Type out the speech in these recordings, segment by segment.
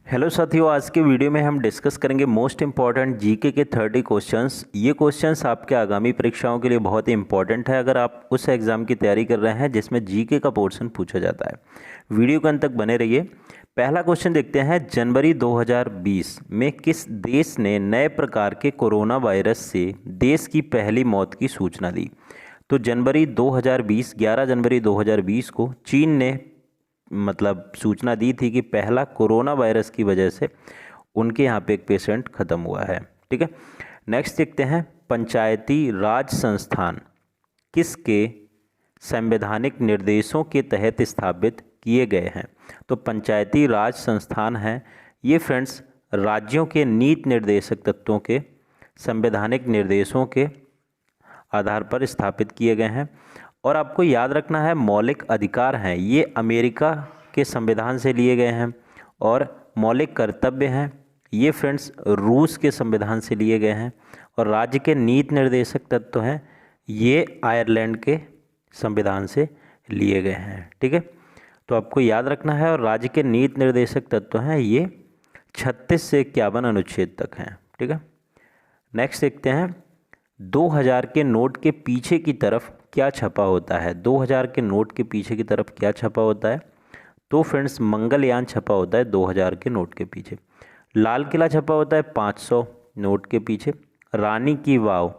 Hello साथियों, आज के वीडियो में हम डिस्कस करेंगे मोस्ट इम्पॉर्टेंट जीके के 30 क्वेश्चंस। ये क्वेश्चंस आपके आगामी परीक्षाओं के लिए बहुत ही इंपॉर्टेंट है अगर आप उस एग्ज़ाम की तैयारी कर रहे हैं जिसमें जीके का पोर्शन पूछा जाता है। वीडियो के अंत तक बने रहिए। पहला क्वेश्चन देखते हैं, जनवरी 2020 में किस देश ने नए प्रकार के कोरोना वायरस से देश की पहली मौत की सूचना दी? तो जनवरी 2020 11 जनवरी 2020 को चीन ने सूचना दी थी कि पहला कोरोना वायरस की वजह से उनके यहाँ पे एक पेशेंट ख़त्म हुआ है। ठीक है, नेक्स्ट देखते हैं, पंचायती राज संस्थान किसके संवैधानिक निर्देशों के तहत स्थापित किए गए हैं? तो पंचायती राज संस्थान है ये फ्रेंड्स राज्यों के नीति निर्देशक तत्वों के संवैधानिक निर्देशों के आधार पर स्थापित किए गए हैं। और आपको याद रखना है, मौलिक अधिकार हैं ये अमेरिका के संविधान से लिए गए हैं, और मौलिक कर्तव्य हैं ये फ्रेंड्स रूस के संविधान से लिए गए हैं, और राज्य के नीति निर्देशक तत्व हैं ये आयरलैंड के संविधान से लिए गए हैं। ठीक है, तो आपको याद रखना है, और राज्य के नीति निर्देशक तत्व हैं ये 36 से 51 अनुच्छेद तक हैं। ठीक है, नेक्स्ट देखते हैं, 2000 के नोट के पीछे की तरफ क्या छपा होता है? 2000 के नोट के पीछे की तरफ क्या छपा होता है? तो फ्रेंड्स मंगलयान छपा होता है 2000 के नोट के पीछे। लाल किला छपा होता है 500 नोट के पीछे। रानी की वाव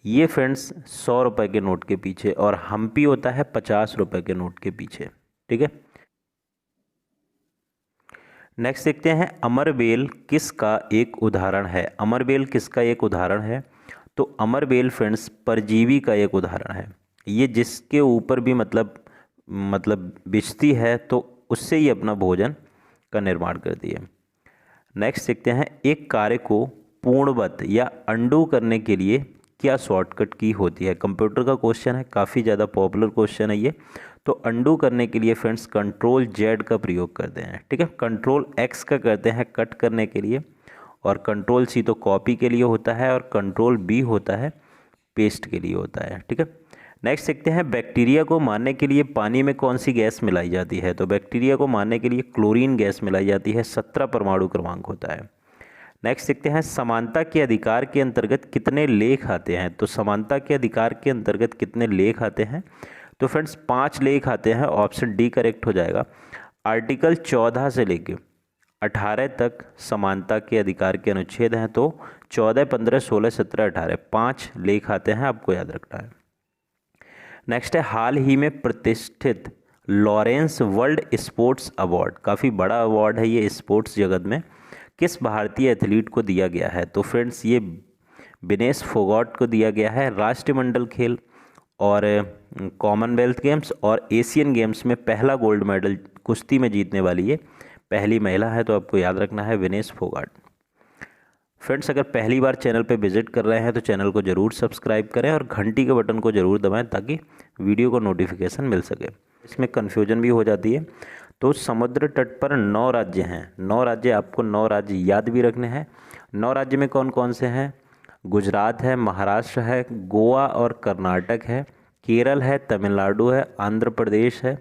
ये फ्रेंड्स 100 रुपये के नोट के पीछे, और हम्पी होता है 50 रुपये के नोट के पीछे। ठीक है, नेक्स्ट देखते हैं, अमरबेल किसका एक उदाहरण है? अमरबेल किसका एक उदाहरण है? तो अमरबेल फ्रेंड्स परजीवी का एक उदाहरण है। ये जिसके ऊपर भी बिछती है तो उससे ही अपना भोजन का निर्माण करती है। नेक्स्ट देखते हैं, एक कार्य को पूर्णवत या अंडू करने के लिए क्या शॉर्टकट की होती है? कंप्यूटर का क्वेश्चन है, काफ़ी ज़्यादा पॉपुलर क्वेश्चन है ये। तो अंडू करने के लिए फ्रेंड्स कंट्रोल जेड का प्रयोग करते हैं। ठीक है, कंट्रोल एक्स का करते हैं कट करने के लिए, और कंट्रोल सी तो कॉपी के लिए होता है, और कंट्रोल बी होता है पेस्ट के लिए होता है। ठीक है, नेक्स्ट देखते हैं, बैक्टीरिया को मारने के लिए पानी में कौन सी गैस मिलाई जाती है? तो बैक्टीरिया को मारने के लिए क्लोरीन गैस मिलाई जाती है, 17 परमाणु क्रमांक होता है। नेक्स्ट देखते हैं, समानता के अधिकार के अंतर्गत कितने लेख आते हैं? तो समानता के अधिकार के अंतर्गत कितने लेख आते हैं? तो फ्रेंड्स 5 लेख आते हैं, ऑप्शन डी करेक्ट हो जाएगा। आर्टिकल 14 से लेके 18 तक समानता के अधिकार के अनुच्छेद हैं, तो 14, 15, 16, 17, 18 5 लेख आते हैं, आपको याद रखना है। नेक्स्ट है, हाल ही में प्रतिष्ठित लॉरेंस वर्ल्ड स्पोर्ट्स अवार्ड, काफ़ी बड़ा अवार्ड है ये स्पोर्ट्स जगत में, किस भारतीय एथलीट को दिया गया है? तो फ्रेंड्स ये विनेश फोगाट को दिया गया है। राष्ट्रमंडल खेल और कॉमनवेल्थ गेम्स और एशियन गेम्स में पहला गोल्ड मेडल कुश्ती में जीतने वाली ये पहली महिला है, तो आपको याद रखना है विनेश फोगाट। फ्रेंड्स, अगर पहली बार चैनल पे विजिट कर रहे हैं तो चैनल को ज़रूर सब्सक्राइब करें और घंटी के बटन को ज़रूर दबाएं ताकि वीडियो को नोटिफिकेशन मिल सके। इसमें कन्फ्यूजन भी हो जाती है। तो समुद्र तट पर 9 राज्य हैं, 9 राज्य, आपको 9 राज्य याद भी रखने हैं। 9 राज्य में कौन कौन से हैं? गुजरात है, महाराष्ट्र है, गोवा और कर्नाटक है, केरल है, तमिलनाडु है, आंध्र प्रदेश है,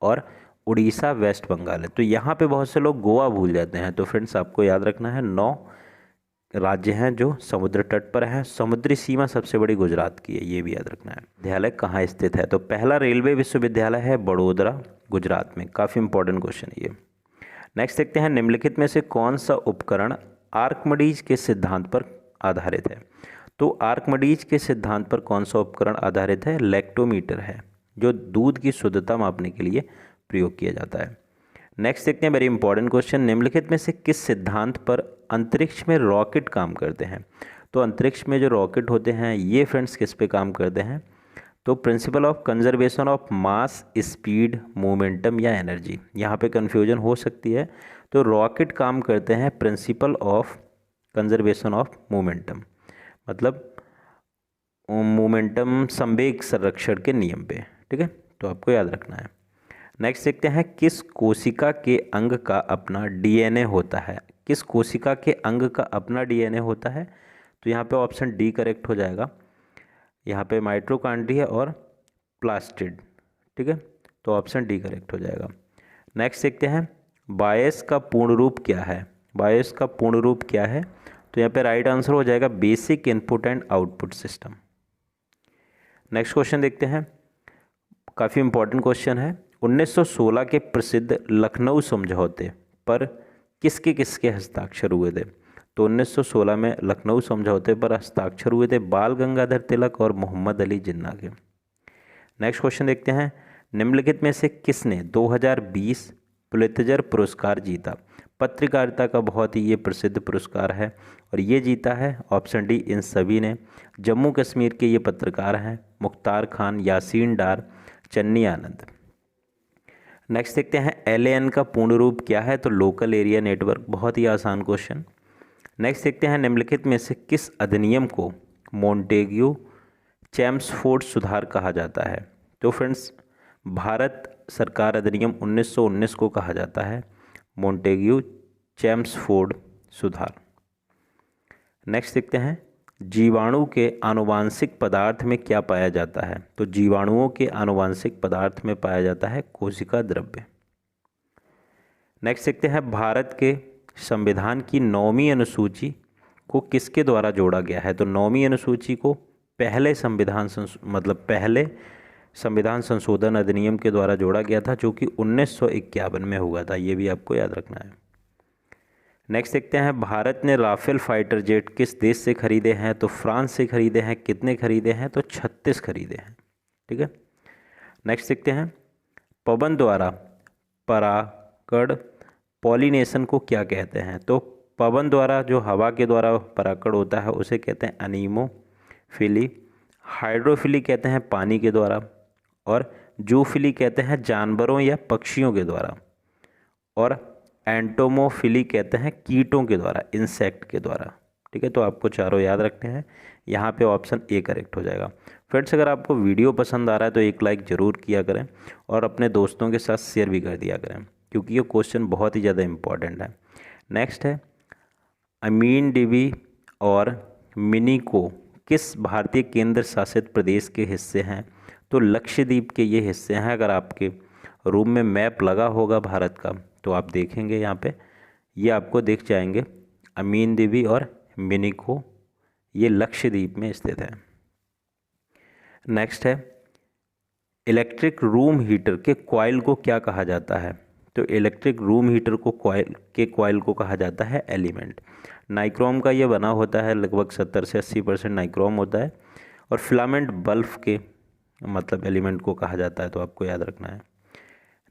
और उड़ीसा, वेस्ट बंगाल है। तो यहाँ पे बहुत से लोग गोवा भूल जाते हैं, तो फ्रेंड्स आपको याद रखना है 9 राज्य हैं जो समुद्र तट पर हैं। समुद्री सीमा सबसे बड़ी गुजरात की है, ये भी याद रखना है। विद्यालय कहाँ स्थित है? तो पहला रेलवे विश्वविद्यालय है बड़ोदरा, गुजरात में। काफ़ी इंपॉर्टेंट क्वेश्चन है ये। नेक्स्ट देखते हैं, निम्नलिखित में से कौन सा उपकरण आर्कमिडीज के सिद्धांत पर आधारित है? तो आर्कमिडीज के सिद्धांत पर कौन सा उपकरण आधारित है? लैक्टोमीटर है, जो दूध की शुद्धता मापने के लिए प्रयोग किया जाता है। नेक्स्ट देखते हैं, वेरी इंपॉर्टेंट क्वेश्चन, निम्नलिखित में से किस सिद्धांत पर अंतरिक्ष में रॉकेट काम करते हैं? तो अंतरिक्ष में जो रॉकेट होते हैं ये फ्रेंड्स किस पे काम करते हैं? तो principle of conservation of mass, speed, momentum या एनर्जी। यहाँ पे कन्फ्यूजन हो सकती है। तो रॉकेट काम करते हैं principle of conservation of momentum, मतलब मोमेंटम संवेग संरक्षण के नियम पे। ठीक है, तो आपको याद रखना है। नेक्स्ट देखते हैं, किस कोशिका के अंग का अपना डीएनए होता है? किस कोशिका के अंग का अपना डीएनए होता है? तो यहाँ पे ऑप्शन डी करेक्ट हो जाएगा। यहाँ पे माइटोकॉन्ड्रिया और प्लास्टिड। ठीक है, तो ऑप्शन डी करेक्ट हो जाएगा। नेक्स्ट देखते हैं, बायस का पूर्ण रूप क्या है? बायस का पूर्ण रूप क्या है? तो यहाँ पे राइट आंसर हो जाएगा basic input and output system. Next question देखते हैं, काफ़ी इंपॉर्टेंट क्वेश्चन है। 1916 के प्रसिद्ध लखनऊ समझौते पर किसके किसके हस्ताक्षर हुए थे? तो 1916 में लखनऊ समझौते पर हस्ताक्षर हुए थे बाल गंगाधर तिलक और मोहम्मद अली जिन्ना के। नेक्स्ट क्वेश्चन देखते हैं, निम्नलिखित में से किसने 2020 पुलित्जर पुरस्कार जीता? पत्रकारिता का बहुत ही ये प्रसिद्ध पुरस्कार है और ये जीता है ऑप्शन डी इन सभी ने। जम्मू कश्मीर के ये पत्रकार हैं मुख्तार खान, यासीन डार, चन्नी आनंद। नेक्स्ट देखते हैं LAN का पूर्ण रूप क्या है? तो लोकल एरिया नेटवर्क, बहुत ही आसान क्वेश्चन। नेक्स्ट देखते हैं निम्नलिखित में से किस अधिनियम को मोंटेग्यू चैम्सफोर्ड सुधार कहा जाता है? तो फ्रेंड्स भारत सरकार अधिनियम 1919 को कहा जाता है मोंटेग्यू चैम्सफोर्ड सुधार। नेक्स्ट देखते हैं जीवाणु के आनुवांशिक पदार्थ में क्या पाया जाता है? तो जीवाणुओं के आनुवांशिक पदार्थ में पाया जाता है कोशिका द्रव्य। नेक्स्ट देखते हैं भारत के संविधान की 9वीं अनुसूची को किसके द्वारा जोड़ा गया है? तो 9वीं अनुसूची को पहले संविधान संशोधन अधिनियम के द्वारा जोड़ा गया था जो कि 1951 में हुआ था, ये भी आपको याद रखना है। नेक्स्ट देखते हैं भारत ने राफेल फाइटर जेट किस देश से खरीदे हैं? तो फ्रांस से खरीदे हैं। कितने खरीदे हैं? तो 36 खरीदे हैं। ठीक है। नेक्स्ट देखते हैं पवन द्वारा परागण पॉलिनेशन को क्या कहते हैं? तो पवन द्वारा जो हवा के द्वारा परागण होता है उसे कहते हैं एनीमोफिली। हाइड्रोफिली कहते हैं पानी के द्वारा, और जूफिली कहते हैं जानवरों या पक्षियों के द्वारा, और एंटोमोफिली कहते हैं कीटों के द्वारा, इंसेक्ट के द्वारा। ठीक है, तो आपको चारों याद रखने हैं। यहाँ पे ऑप्शन ए करेक्ट हो जाएगा। फ्रेंड्स अगर आपको वीडियो पसंद आ रहा है तो एक लाइक ज़रूर किया करें और अपने दोस्तों के साथ शेयर भी कर दिया करें क्योंकि ये क्वेश्चन बहुत ही ज़्यादा इम्पॉर्टेंट है। नेक्स्ट है अमीन डिवी और मिनिको किस भारतीय केंद्र शासित प्रदेश के हिस्से हैं? तो लक्षद्वीप के ये हिस्से हैं। अगर आपके रूम में मैप लगा होगा भारत का तो आप देखेंगे यहाँ पे ये आपको दिख जाएंगे। अमीन दिवी और मिनिको ये लक्षद्वीप में स्थित है। नेक्स्ट है इलेक्ट्रिक रूम हीटर के कॉइल को क्या कहा जाता है? तो इलेक्ट्रिक रूम हीटर को कॉइल को कहा जाता है एलिमेंट। नाइक्रोम का ये बना होता है, लगभग 70 से 80% नाइक्रोम होता है, और फिलामेंट बल्ब के एलिमेंट को कहा जाता है, तो आपको याद रखना है।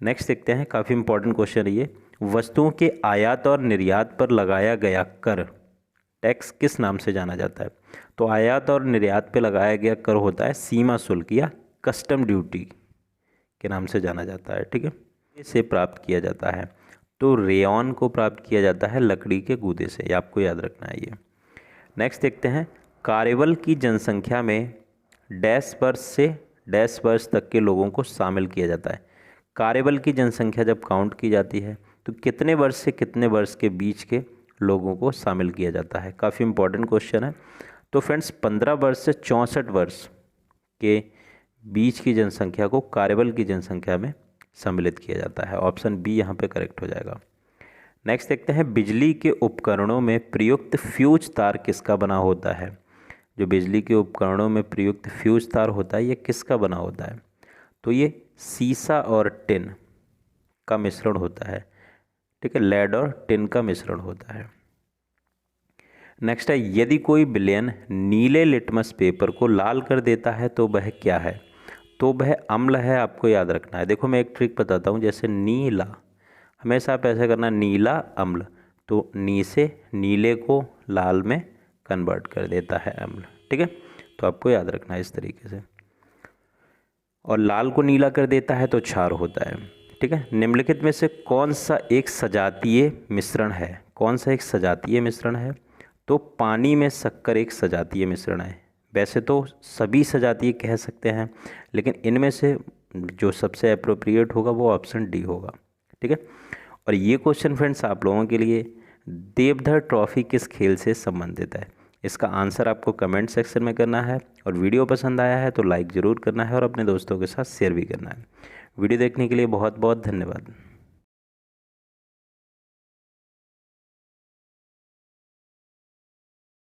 नेक्स्ट देखते हैं, काफ़ी इंपॉर्टेंट क्वेश्चन है ये। वस्तुओं के आयात और निर्यात पर लगाया गया कर टैक्स किस नाम से जाना जाता है? तो आयात और निर्यात पर लगाया गया कर होता है सीमा शुल्क या कस्टम ड्यूटी के नाम से जाना जाता है। ठीक है, इसे प्राप्त किया जाता है तो रेयॉन को प्राप्त किया जाता है लकड़ी के गूदे से, ये आपको याद रखना है ये। नेक्स्ट देखते हैं कार्यबल की जनसंख्या में डैश वर्ष से डैश वर्ष तक के लोगों को शामिल किया जाता है। कार्यबल की जनसंख्या जब काउंट की जाती है तो कितने वर्ष से कितने वर्ष के बीच के लोगों को शामिल किया जाता है? काफ़ी इंपॉर्टेंट क्वेश्चन है। तो फ्रेंड्स 15 वर्ष से 64 वर्ष के बीच की जनसंख्या को कार्यबल की जनसंख्या में सम्मिलित किया जाता है। ऑप्शन बी यहाँ पे करेक्ट हो जाएगा। नेक्स्ट देखते हैं बिजली के उपकरणों में प्रयुक्त फ्यूज तार किसका बना होता है? जो बिजली के उपकरणों में प्रयुक्त फ्यूज तार होता है ये किसका बना होता है? तो ये सीसा और टिन का मिश्रण होता है। ठीक है, लेड और टिन का मिश्रण होता है। नेक्स्ट है यदि कोई विलयन नीले लिटमस पेपर को लाल कर देता है तो वह क्या है? तो वह अम्ल है, आपको याद रखना है। देखो मैं एक ट्रिक बताता हूँ, जैसे नीला, हमेशा आप ऐसा करना नीला अम्ल, तो नी से नीले को लाल में कन्वर्ट कर देता है अम्ल। ठीक है, तो आपको याद रखना है इस तरीके से। और लाल को नीला कर देता है तो क्षार होता है। ठीक है, निम्नलिखित में से कौन सा एक सजातीय मिश्रण है? कौन सा एक सजातीय मिश्रण है? तो पानी में शक्कर एक सजातीय मिश्रण है। वैसे तो सभी सजातीय कह सकते हैं लेकिन इनमें से जो सबसे अप्रोप्रिएट होगा वो ऑप्शन डी होगा। ठीक है, और ये क्वेश्चन फ्रेंड्स आप लोगों के लिए देवधर ट्रॉफी किस खेल से संबंधित है? इसका आंसर आपको कमेंट सेक्शन में करना है, और वीडियो पसंद आया है तो लाइक ज़रूर करना है और अपने दोस्तों के साथ शेयर भी करना है। वीडियो देखने के लिए बहुत बहुत धन्यवाद।